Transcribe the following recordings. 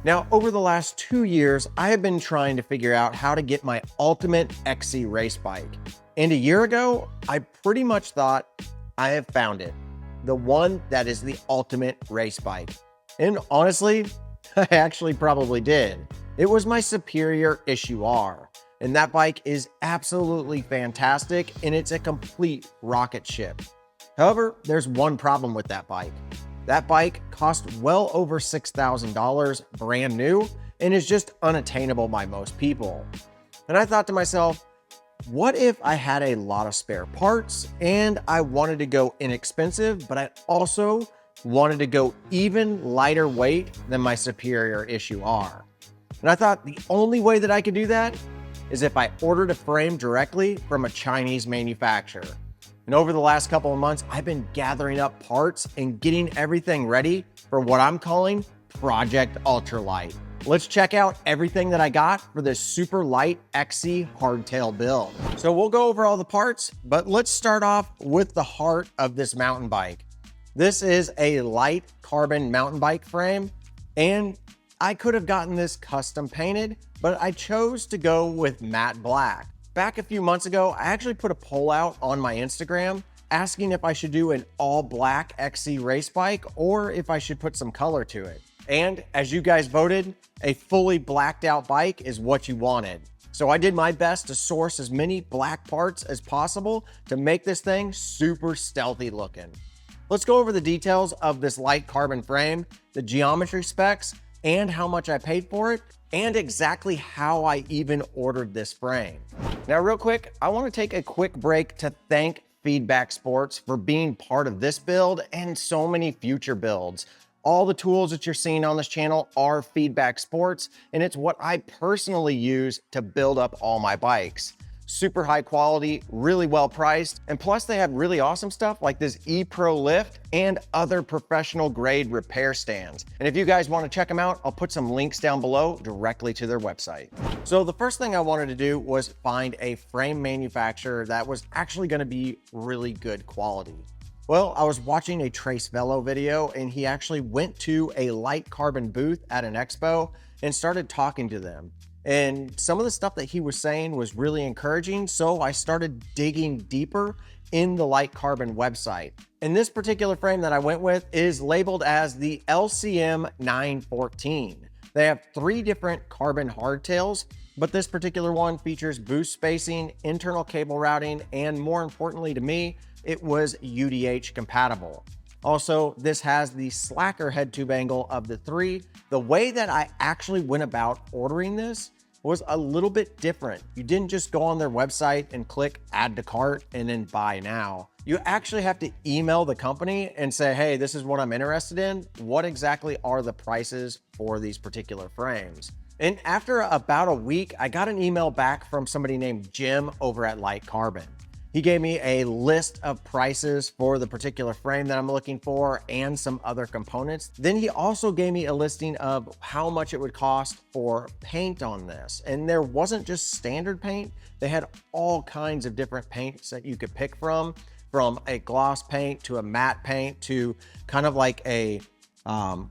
Now, over the last 2 years, I have been trying to figure out how to get my ultimate XC race bike. And a year ago, I pretty much thought I have found it. The one that is the ultimate race bike. And honestly, I actually probably did. It was my Superior Issue R. And that bike is absolutely fantastic, and it's a complete rocket ship. However, there's one problem with that bike. That bike cost well over $6,000 brand new and is just unattainable by most people. And I thought to myself, what if I had a lot of spare parts and I wanted to go inexpensive, but I also wanted to go even lighter weight than my Superior Issue R? And I thought the only way that I could do that is if I ordered a frame directly from a Chinese manufacturer. And over the last couple of months, I've been gathering up parts and getting everything ready for what I'm calling Project Ultralight. Let's check out everything that I got for this super light XC hardtail build. So we'll go over all the parts, but let's start off with the heart of this mountain bike. This is a light carbon mountain bike frame, and I could have gotten this custom painted, but I chose to go with matte black. Back a few months ago, I actually put a poll out on my Instagram asking if I should do an all black XC race bike or if I should put some color to it. And as you guys voted, a fully blacked out bike is what you wanted. So I did my best to source as many black parts as possible to make this thing super stealthy looking. Let's go over the details of this light carbon frame, the geometry specs, and how much I paid for it, and exactly how I even ordered this frame. Now, real quick, I want to take a quick break to thank Feedback Sports for being part of this build and so many future builds. All the tools that you're seeing on this channel are Feedback Sports, and it's what I personally use to build up all my bikes. Super high quality, really well priced, and plus they have really awesome stuff like this ePro lift and other professional grade repair stands. And if you guys want to check them out, I'll put some links down below directly to their website. So the first thing I wanted to do was find a frame manufacturer that was actually going to be really good quality. Well, I was watching a Trace Velo video, and he actually went to a light carbon booth at an expo and started talking to them. And some of the stuff that he was saying was really encouraging, so I started digging deeper in the light carbon website. And this particular frame that I went with is labeled as the LCM 914. They have 3 different carbon hardtails, but this particular one features boost spacing, internal cable routing, and more importantly to me, it was UDH compatible. Also, this has the slacker head tube angle of the 3. The way that I actually went about ordering this was a little bit different. You didn't just go on their website and click add to cart and then buy now. You actually have to email the company and say, hey, this is what I'm interested in. What exactly are the prices for these particular frames? And after about a week, I got an email back from somebody named Jim over at Light Carbon. He gave me a list of prices for the particular frame that I'm looking for and some other components. Then he also gave me a listing of how much it would cost for paint on this. And there wasn't just standard paint. They had all kinds of different paints that you could pick from a gloss paint to a matte paint to kind of like a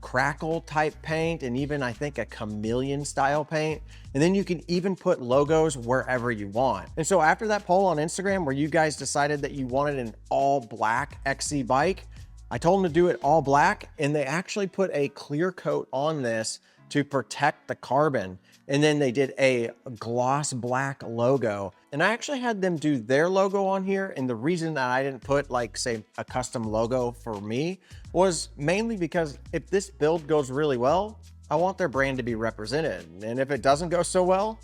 crackle type paint, and even I think a chameleon style paint. And then you can even put logos wherever you want. And so after that poll on Instagram where you guys decided that you wanted an all black XC bike, I told them to do it all black, and they actually put a clear coat on this to protect the carbon. And then they did a gloss black logo. And I actually had them do their logo on here. And the reason that I didn't put like, say, a custom logo for me was mainly because if this build goes really well, I want their brand to be represented. And if it doesn't go so well,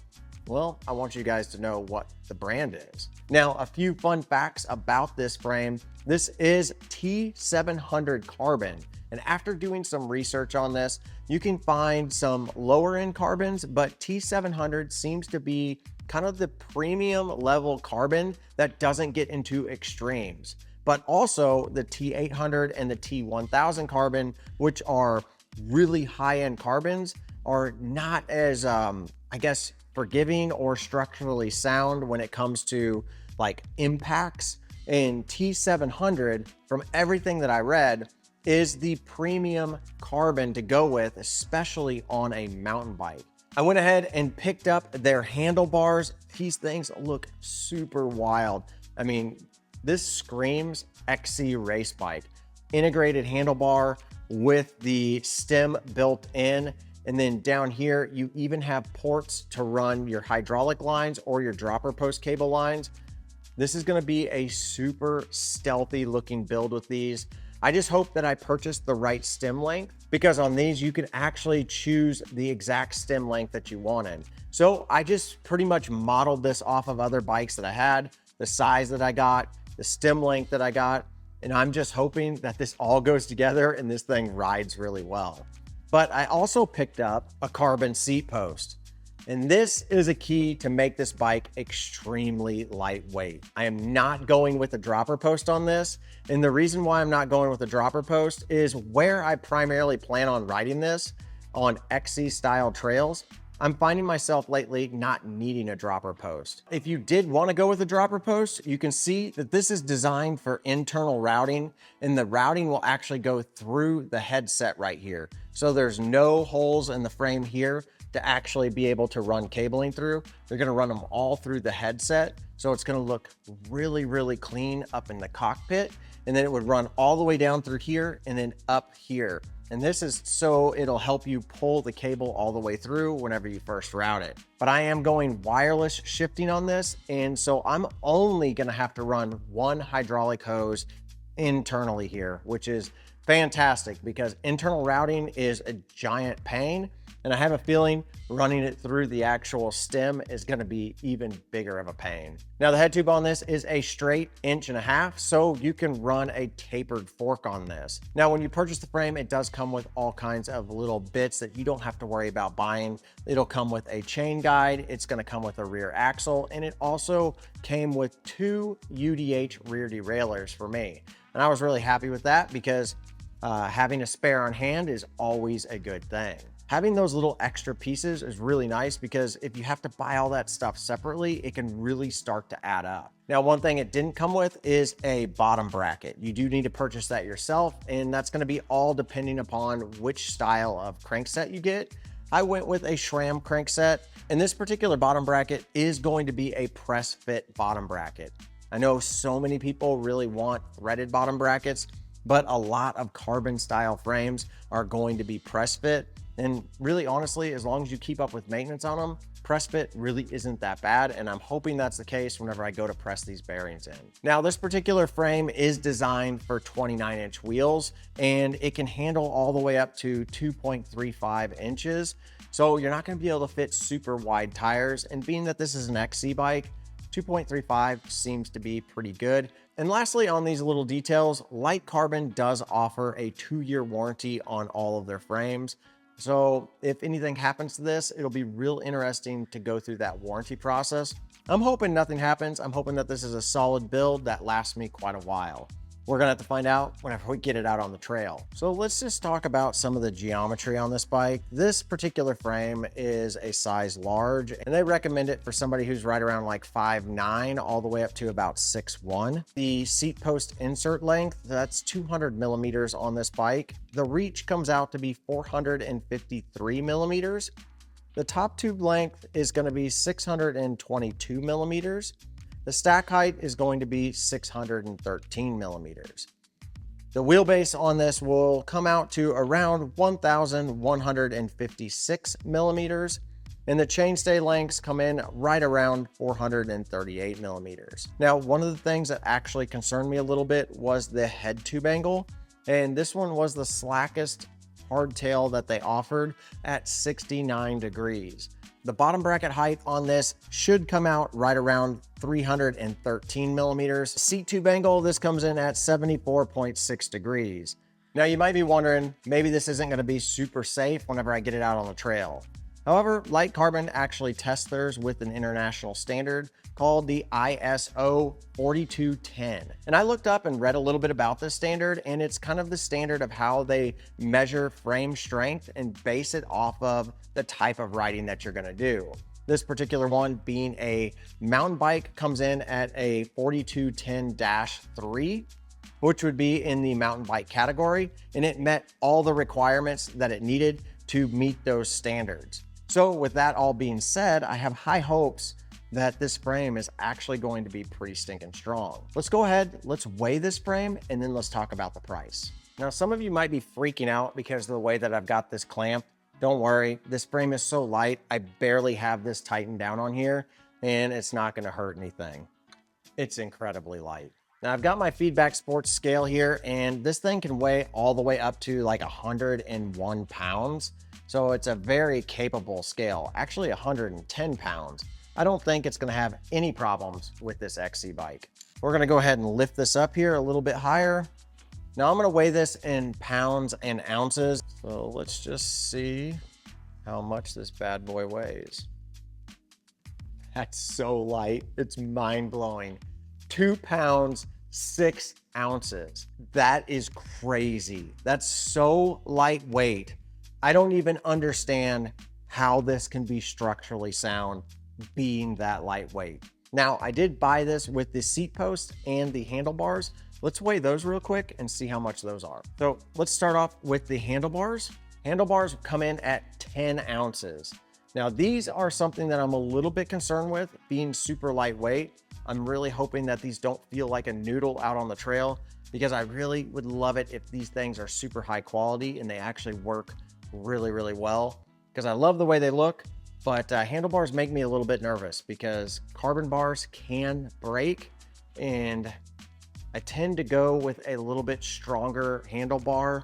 I want you guys to know what the brand is. Now, a few fun facts about this frame. This is T700 carbon. And after doing some research on this, you can find some lower end carbons, but T700 seems to be kind of the premium level carbon that doesn't get into extremes. But also the T800 and the T1000 carbon, which are really high end carbons, are not as, I guess, forgiving or structurally sound when it comes to like impacts. And T700, from everything that I read, is the premium carbon to go with, especially on a mountain bike. I went ahead and picked up their handlebars. These things look super wild. I mean, this screams XC race bike. Integrated handlebar with the stem built in. And then down here, you even have ports to run your hydraulic lines or your dropper post cable lines. This is gonna be a super stealthy looking build with these. I just hope that I purchased the right stem length, because on these, you can actually choose the exact stem length that you wanted. So I just pretty much modeled this off of other bikes that I had, the size that I got, the stem length that I got, and I'm just hoping that this all goes together and this thing rides really well. But I also picked up a carbon seat post. And this is a key to make this bike extremely lightweight. I am not going with a dropper post on this. And the reason why I'm not going with a dropper post is where I primarily plan on riding this on XC style trails. I'm finding myself lately not needing a dropper post. If you did want to go with a dropper post, you can see that this is designed for internal routing, and the routing will actually go through the headset right here. So there's no holes in the frame here to actually be able to run cabling through. They're gonna run them all through the headset. So it's gonna look really, really clean up in the cockpit. And then it would run all the way down through here and then up here. And this is so it'll help you pull the cable all the way through whenever you first route it. But I am going wireless shifting on this. And so I'm only gonna have to run one hydraulic hose internally here, which is fantastic because internal routing is a giant pain. And I have a feeling running it through the actual stem is gonna be even bigger of a pain. Now the head tube on this is a straight 1.5 inches, so you can run a tapered fork on this. Now when you purchase the frame, it does come with all kinds of little bits that you don't have to worry about buying. It'll come with a chain guide, it's gonna come with a rear axle, and it also came with 2 UDH rear derailleurs for me. And I was really happy with that because having a spare on hand is always a good thing. Having those little extra pieces is really nice because if you have to buy all that stuff separately, it can really start to add up. Now, one thing it didn't come with is a bottom bracket. You do need to purchase that yourself, and that's gonna be all depending upon which style of crankset you get. I went with a SRAM crankset, and this particular bottom bracket is going to be a press fit bottom bracket. I know so many people really want threaded bottom brackets, but a lot of carbon style frames are going to be press fit. And really, honestly, as long as you keep up with maintenance on them, press fit really isn't that bad. And I'm hoping that's the case whenever I go to press these bearings in. Now, this particular frame is designed for 29-inch wheels, and it can handle all the way up to 2.35 inches. So you're not gonna be able to fit super wide tires. And being that this is an XC bike, 2.35 seems to be pretty good. And lastly, on these little details, Light Carbon does offer a 2-year warranty on all of their frames. So if anything happens to this, it'll be real interesting to go through that warranty process. I'm hoping nothing happens. I'm hoping that this is a solid build that lasts me quite a while. We're gonna have to find out whenever we get it out on the trail. So let's just talk about some of the geometry on this bike. This particular frame is a size large, and they recommend it for somebody who's right around like 5'9", all the way up to about 6'1". The seat post insert length, that's 200 millimeters on this bike. The reach comes out to be 453 millimeters. The top tube length is gonna be 622 millimeters. The stack height is going to be 613 millimeters. The wheelbase on this will come out to around 1,156 millimeters, and the chainstay lengths come in right around 438 millimeters. Now, one of the things that actually concerned me a little bit was the head tube angle, and this one was the slackest hardtail that they offered at 69 degrees. The bottom bracket height on this should come out right around 313 millimeters. Seat tube angle, this comes in at 74.6 degrees. Now you might be wondering, maybe this isn't gonna be super safe whenever I get it out on the trail. However, Light Carbon actually tests theirs with an international standard called the ISO 4210. And I looked up and read a little bit about this standard, and it's kind of the standard of how they measure frame strength and base it off of the type of riding that you're gonna do. This particular one being a mountain bike comes in at a 4210-3. which would be in the mountain bike category, and it met all the requirements that it needed to meet those standards. So with that all being said, I have high hopes that this frame is actually going to be pretty stinking strong. Let's go ahead, let's weigh this frame, and then let's talk about the price. Now, some of you might be freaking out because of the way that I've got this clamped. Don't worry, this frame is so light, I barely have this tightened down on here, and it's not gonna hurt anything. It's incredibly light. Now, I've got my Feedback Sports scale here, and this thing can weigh all the way up to like 101 pounds. So it's a very capable scale, actually 110 pounds. I don't think it's gonna have any problems with this XC bike. We're gonna go ahead and lift this up here a little bit higher. Now I'm gonna weigh this in pounds and ounces. So let's just see how much this bad boy weighs. That's so light, it's mind blowing. 2 pounds, 6 ounces. That is crazy. That's so lightweight. I don't even understand how this can be structurally sound being that lightweight. Now, I did buy this with the seat post and the handlebars. Let's weigh those real quick and see how much those are. So let's start off with the handlebars. Handlebars come in at 10 ounces. Now, these are something that I'm a little bit concerned with, being super lightweight. I'm really hoping that these don't feel like a noodle out on the trail, because I really would love it if these things are super high quality and they actually work really, really well, because I love the way they look. But handlebars make me a little bit nervous because carbon bars can break, and I tend to go with a little bit stronger handlebar,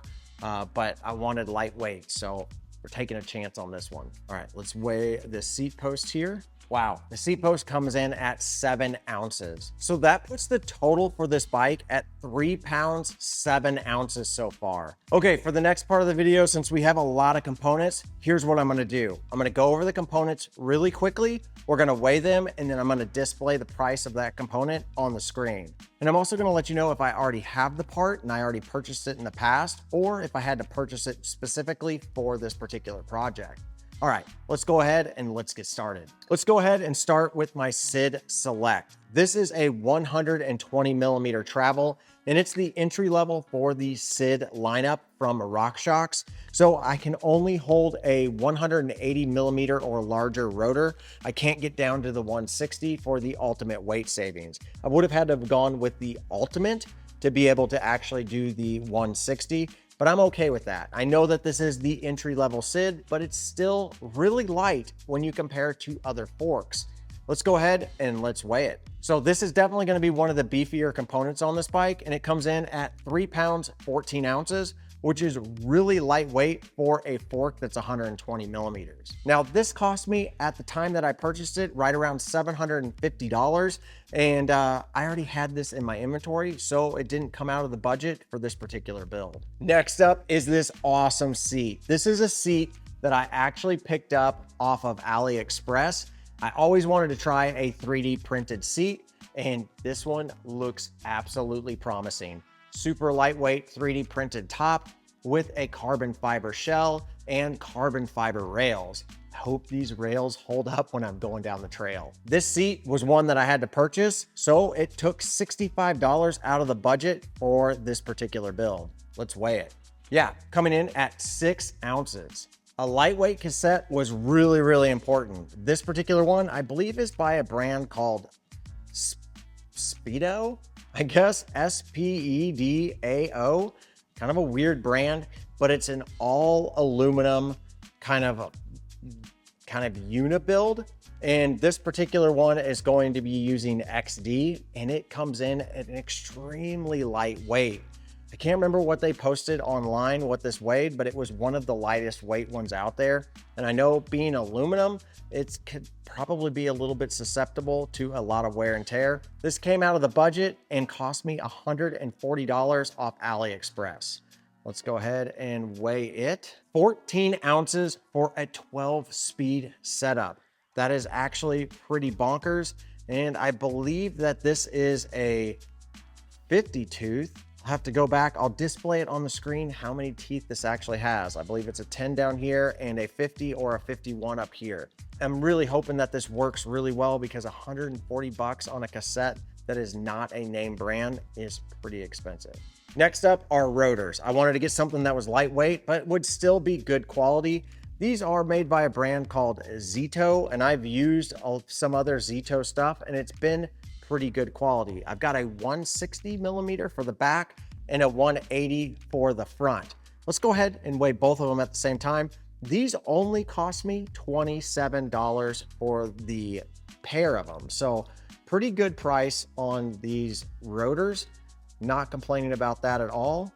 but I wanted lightweight, so we're taking a chance on this one. All right, let's weigh the seat post here. Wow, the seat post comes in at 7 ounces. So that puts the total for this bike at 3 pounds, 7 ounces so far. Okay, for the next part of the video, since we have a lot of components, here's what I'm gonna do. I'm gonna go over the components really quickly. We're gonna weigh them, and then I'm gonna display the price of that component on the screen. And I'm also gonna let you know if I already have the part and I already purchased it in the past, or if I had to purchase it specifically for this particular project. All right, let's go ahead and let's get started. Let's go ahead and start with my SID Select. This is a 120 millimeter travel, and it's the entry level for the SID lineup from RockShox. So I can only hold a 180 millimeter or larger rotor. I can't get down to the 160 for the ultimate weight savings. I would have had to have gone with the Ultimate to be able to actually do the 160. But I'm okay with that. I know that this is the entry-level SID, but it's still really light when you compare it to other forks. Let's go ahead and let's weigh it. So this is definitely gonna be one of the beefier components on this bike, and it comes in at 3 pounds, 14 ounces, which is really lightweight for a fork that's 120 millimeters. Now, this cost me at the time that I purchased it right around $750, and I already had this in my inventory, so it didn't come out of the budget for this particular build. Next up is this awesome seat. This is a seat that I actually picked up off of AliExpress. I always wanted to try a 3D printed seat, and this one looks absolutely promising. Super lightweight 3D printed top with a carbon fiber shell and carbon fiber rails. I hope these rails hold up when I'm going down the trail. This seat was one that I had to purchase, so it took $65 out of the budget for this particular build. Let's weigh it. Yeah, coming in at 6 ounces. A lightweight cassette was really, really important. This particular one, I believe, is by a brand called Speedo, I guess, SPEDAO, kind of a weird brand, but it's an all aluminum kind of unit build. And this particular one is going to be using XD, and it comes in at an extremely lightweight. I can't remember what they posted online, what this weighed, but it was one of the lightest weight ones out there. And I know being aluminum, it could probably be a little bit susceptible to a lot of wear and tear. This came out of the budget and cost me $140 off AliExpress. Let's go ahead and weigh it. 14 ounces for a 12-speed setup. That is actually pretty bonkers. And I believe that this is a 50 tooth. I'll have to go back. I'll display it on the screen how many teeth this actually has. I believe it's a 10 down here and a 50 or a 51 up here. I'm really hoping that this works really well, because 140 bucks on a cassette that is not a name brand is pretty expensive. Next up are rotors. I wanted to get something that was lightweight, but would still be good quality. These are made by a brand called Zito, and I've used some other Zito stuff, and it's been pretty good quality. I've got a 160 millimeter for the back and a 180 for the front. Let's go ahead and weigh both of them at the same time. These only cost me $27 for the pair of them. So pretty good price on these rotors. Not complaining about that at all.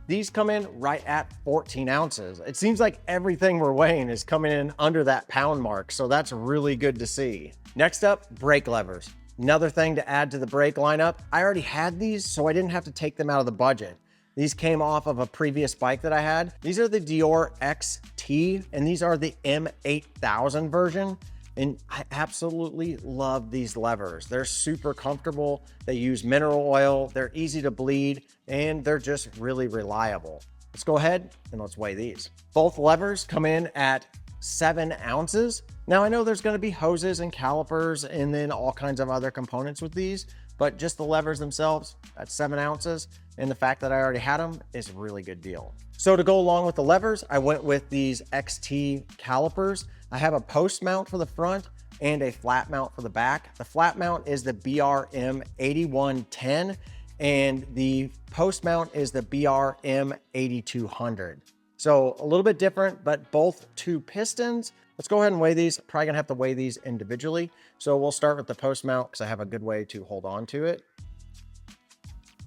These come in right at 14 ounces. It seems like everything we're weighing is coming in under that pound mark, so that's really good to see. Next up, brake levers. Another thing to add to the brake lineup, I already had these, so I didn't have to take them out of the budget. These came off of a previous bike that I had. These are the Dior XT, and these are the M8000 version. And I absolutely love these levers. They're super comfortable. They use mineral oil. They're easy to bleed, and they're just really reliable. Let's go ahead and let's weigh these. Both levers come in at 7 ounces. Now I know there's going to be hoses and calipers and then all kinds of other components with these, but just the levers themselves at 7 ounces, and the fact that I already had them is a really good deal. So to go along with the levers, I went with these XT calipers. I have a post mount for the front and a flat mount for the back. The flat mount is the BRM 8110 and the post mount is the BRM 8200. So a little bit different, but both 2 pistons. Let's go ahead and weigh these. Probably gonna have to weigh these individually. So we'll start with the post mount because I have a good way to hold on to it.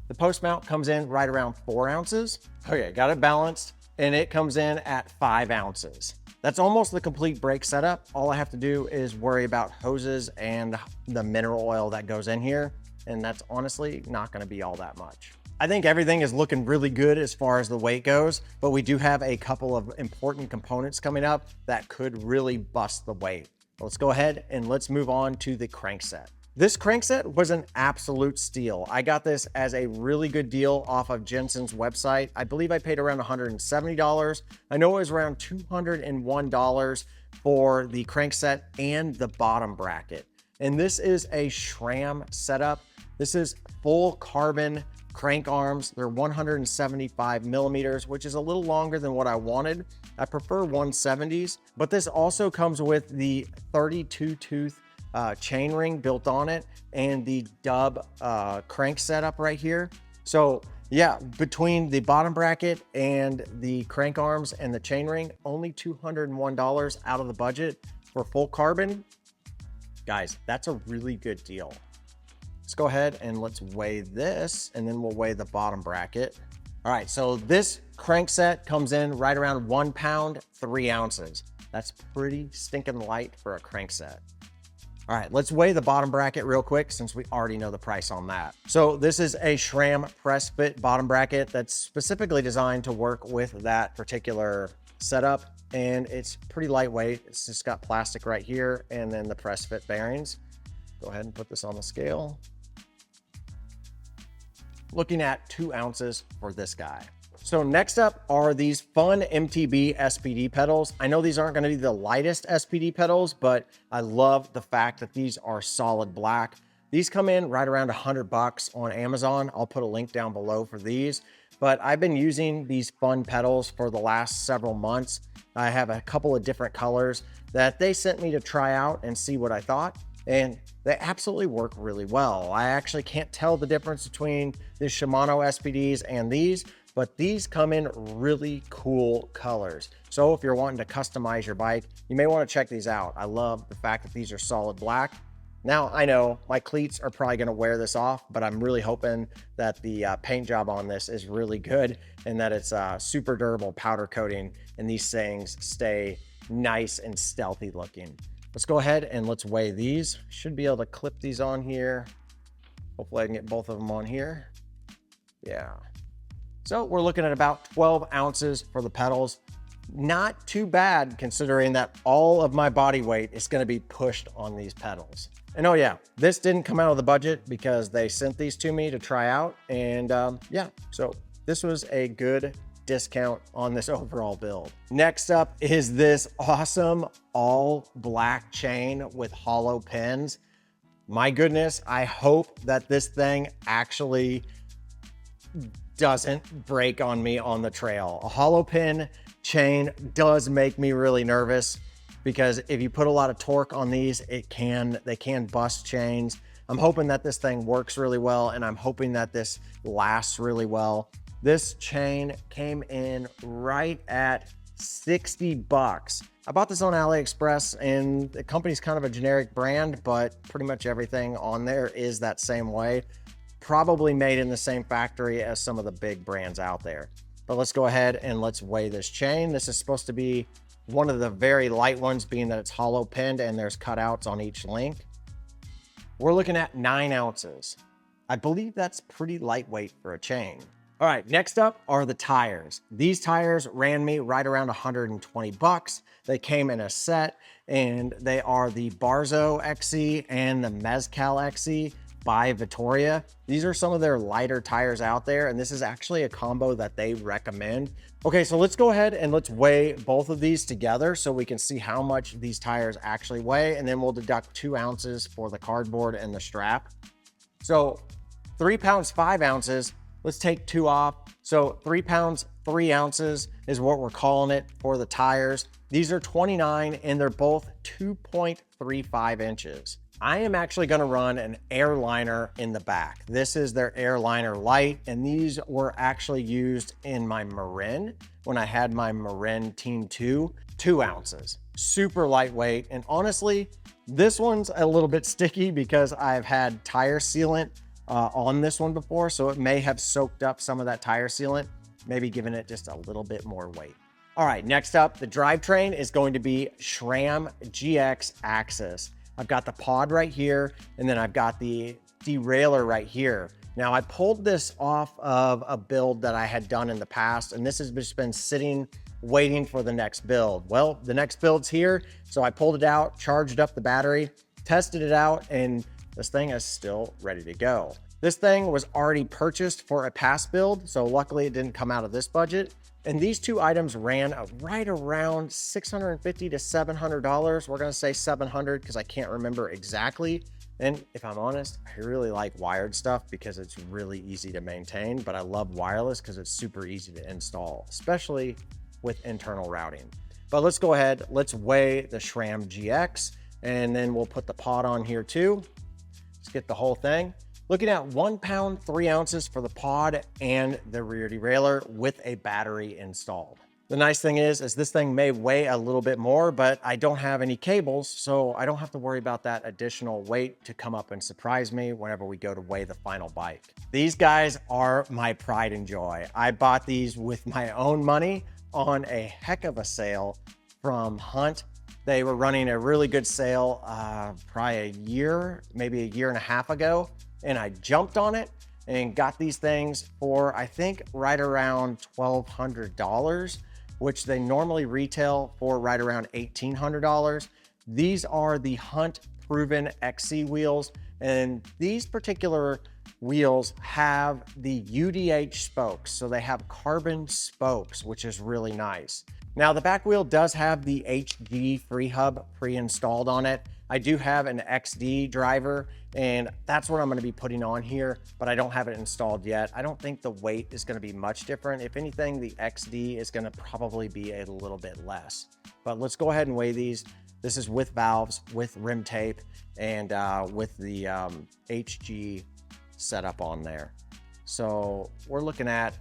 The post mount comes in right around 4 ounces. Okay, got it balanced, and it comes in at 5 ounces. That's almost the complete brake setup. All I have to do is worry about hoses and the mineral oil that goes in here, and that's honestly not gonna be all that much. I think everything is looking really good as far as the weight goes, but we do have a couple of important components coming up that could really bust the weight. Let's go ahead and let's move on to the crankset. This crankset was an absolute steal. I got this as a really good deal off of Jensen's website. I believe I paid around $170. I know it was around $201 for the crankset and the bottom bracket. And this is a SRAM setup. This is full carbon crank arms. They're 175 millimeters, which is a little longer than what I wanted. I prefer 170s, but this also comes with the 32 tooth chain ring built on it and the dub crank setup right here. So yeah, between the bottom bracket and the crank arms and the chain ring, only $201 out of the budget for full carbon. Guys, that's a really good deal. Let's go ahead and let's weigh this, and then we'll weigh the bottom bracket. All right, so this crank set comes in right around 1 pound, 3 ounces. That's pretty stinking light for a crank set. All right, let's weigh the bottom bracket real quick since we already know the price on that. So this is a SRAM press fit bottom bracket that's specifically designed to work with that particular setup, and it's pretty lightweight. It's just got plastic right here and then the press fit bearings. Go ahead and put this on the scale. Looking at 2 ounces for this guy. So next up are these fun MTB SPD pedals. I know these aren't going to be the lightest SPD pedals, but I love the fact that these are solid black. These come in right around $100 on Amazon. I'll put a link down below for these, but I've been using these fun pedals for the last several months. I have a couple of different colors that they sent me to try out and see what I thought, and they absolutely work really well. I actually can't tell the difference between the Shimano SPDs and these, but these come in really cool colors. So if you're wanting to customize your bike, you may want to check these out. I love the fact that these are solid black. Now, I know my cleats are probably going to wear this off, but I'm really hoping that the paint job on this is really good and that it's super durable powder coating and these things stay nice and stealthy looking. Let's go ahead and let's weigh these. Should be able to clip these on here. Hopefully I can get both of them on here. Yeah. So we're looking at about 12 ounces for the pedals. Not too bad considering that all of my body weight is going to be pushed on these pedals. And oh yeah, this didn't come out of the budget because they sent these to me to try out. And yeah, so this was a good discount on this overall build. Next up is this awesome all black chain with hollow pins. My goodness, I hope that this thing actually doesn't break on me on the trail. A hollow pin chain does make me really nervous because if you put a lot of torque on these, they can bust chains. I'm hoping that this thing works really well, and I'm hoping that this lasts really well. This chain came in right at 60 bucks. I bought this on AliExpress, and the company's kind of a generic brand, but pretty much everything on there is that same way. Probably made in the same factory as some of the big brands out there. But let's go ahead and let's weigh this chain. This is supposed to be one of the very light ones, being that it's hollow pinned and there's cutouts on each link. We're looking at 9 ounces. I believe that's pretty lightweight for a chain. All right, next up are the tires. These tires ran me right around 120 bucks. They came in a set, and they are the Barzo XC and the Mezcal XC by Vittoria. These are some of their lighter tires out there, and this is actually a combo that they recommend. Okay, so let's go ahead and let's weigh both of these together so we can see how much these tires actually weigh, and then we'll deduct 2 ounces for the cardboard and the strap. So 3 pounds, 5 ounces. Let's take 2 off. So 3 pounds, 3 ounces is what we're calling it for the tires. These are 29 and they're both 2.35 inches. I am actually gonna run an airliner in the back. This is their airliner light, and these were actually used in my Marin when I had my Marin Team 2, 2 ounces. Super lightweight, and honestly, this one's a little bit sticky because I've had tire sealant on this one before, so it may have soaked up some of that tire sealant, maybe giving it just a little bit more weight. All right, next up, the drivetrain is going to be SRAM GX Axis. I've got the pod right here, and then I've got the derailleur right here. Now, I pulled this off of a build that I had done in the past, and this has just been sitting, waiting for the next build. Well, the next build's here, so I pulled it out, charged up the battery, tested it out, and this thing is still ready to go. This thing was already purchased for a past build, so luckily it didn't come out of this budget. And these two items ran right around $650 to $700. We're gonna say 700 because I can't remember exactly. And if I'm honest, I really like wired stuff because it's really easy to maintain, but I love wireless because it's super easy to install, especially with internal routing. But let's go ahead, let's weigh the SRAM GX, and then we'll put the pod on here too. Let's get the whole thing. Looking at 1 pound, 3 ounces for the pod and the rear derailleur with a battery installed. The nice thing is this thing may weigh a little bit more, but I don't have any cables, so I don't have to worry about that additional weight to come up and surprise me whenever we go to weigh the final bike. These guys are my pride and joy. I bought these with my own money on a heck of a sale from Hunt. They were running a really good sale probably a year, maybe a year and a half ago. And I jumped on it and got these things for, I think, right around $1,200, which they normally retail for right around $1,800. These are the Hunt Proven XC wheels, and these particular wheels have the UDH spokes. So they have carbon spokes, which is really nice. Now the back wheel does have the HG free hub pre-installed on it. I do have an XD driver, and that's what I'm going to be putting on here, but I don't have it installed yet. I don't think the weight is going to be much different. If anything, the XD is going to probably be a little bit less. But let's go ahead and weigh these. This is with valves, with rim tape, and with the HG setup on there. So we're looking at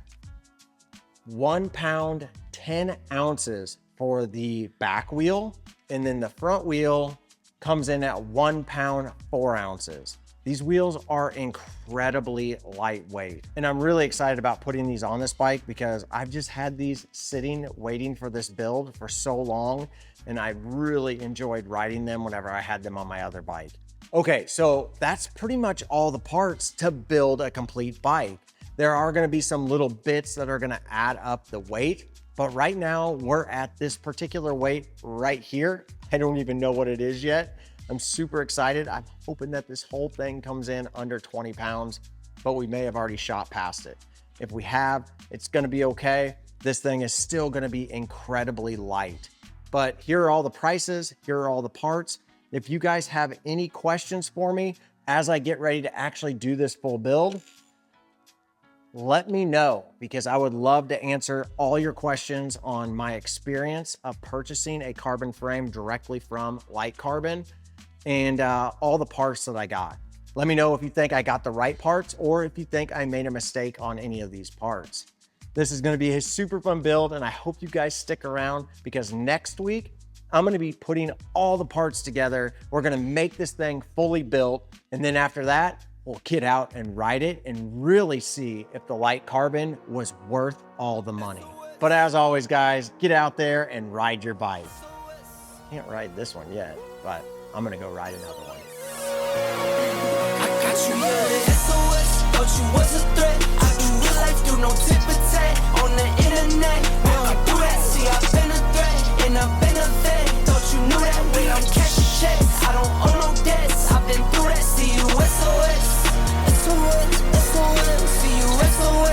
1 pound, 10 ounces for the back wheel, and then the front wheel comes in at 1 pound, 4 ounces. These wheels are incredibly lightweight, and I'm really excited about putting these on this bike because I've just had these sitting waiting for this build for so long, and I really enjoyed riding them whenever I had them on my other bike. Okay, so that's pretty much all the parts to build a complete bike. There are going to be some little bits that are going to add up the weight, but right now we're at this particular weight right here. I don't even know what it is yet. I'm super excited. I'm hoping that this whole thing comes in under 20 pounds, but we may have already shot past it. If we have, it's going to be okay. This thing is still going to be incredibly light. But here are all the prices. Here are all the parts. If you guys have any questions for me, as I get ready to actually do this full build, let me know, because I would love to answer all your questions on my experience of purchasing a carbon frame directly from Light Carbon and all the parts that I got. Let me know if you think I got the right parts or if you think I made a mistake on any of these parts. This is going to be a super fun build, and I hope you guys stick around, because next week I'm going to be putting all the parts together. We're going to make this thing fully built, and then after that, we'll get out and ride it and really see if the Light Carbon was worth all the money. But as always, guys, get out there and ride your bike. Can't ride this one yet, but I'm gonna go ride another one. I got you, yeah, SOS, thought you was a threat. I do real life, do no tip